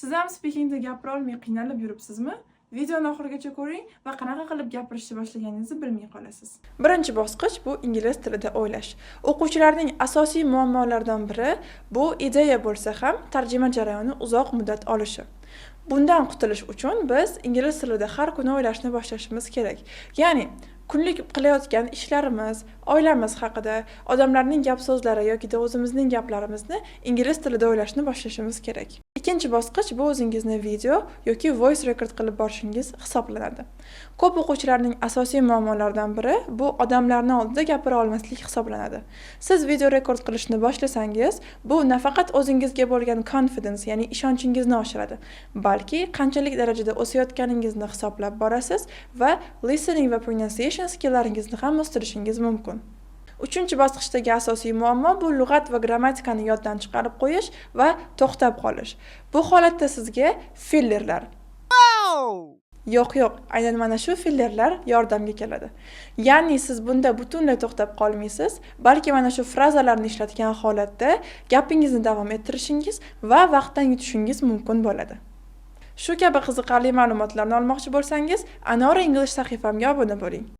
Siz ham speakingda gapira olmay qiynalib yuribsizmi? Videoni oxirigacha ko'ring va qanaqa qilib gapirishni boshlaganingizni bilmay qolasiz. Birinchi bosqich bu ingliz tilida o'ylash. O'quvchilarning asosiy muammolaridan biri bu ideya bo'lsa ham tarjima jarayoni uzoq muddat olishi. Bundan qutulish uchun biz ingliz tilida har kuni o'ylashni boshlashimiz kerak. Ya'ni kunlik qilayotgan ishlarimiz, oilamiz haqida, odamlarning gap so'zlari yoki o'zimizning gaplarimizni ingliz tilida o'ylashni boshlashimiz kerak. Ikkinchi bosqich bu o'zingizni video yoki voice record qilib borishingiz hisoblanadi. Ko'p o'quvchilarning asosiy muammolaridan biri bu odamlarning oldida gapira olmaslik hisoblanadi. Siz video rekord qilishni boshlasangiz, bu nafaqat o'zingizga bo'lgan confidence, ya'ni ishonchingizni oshiradi, balki qanchalik darajada o'sayotganingizni hisoblab borasiz va listening va pronunciation skilllaringizni ham o'stirishingiz mumkin. Uchinchi bosqichdagi asosiy muammo bu lug'at va grammatikani yoddan chiqarib qo'yish va to'xtab qolish. Bu holatda sizga fillerlar Yo'q, aynan mana shu fillerlar yordamga keladi. Ya'ni siz bunda butunlay to'xtab qolmaysiz, balki mana shu frazalarni ishlatgan holatda gapingizni davom ettirishingiz va vaqtdan yutishingiz mumkin bo'ladi. Shu kabi qiziqarli ma'lumotlarni olmoqchi bo'lsangiz, Anora English sahifamga obuna bo'ling.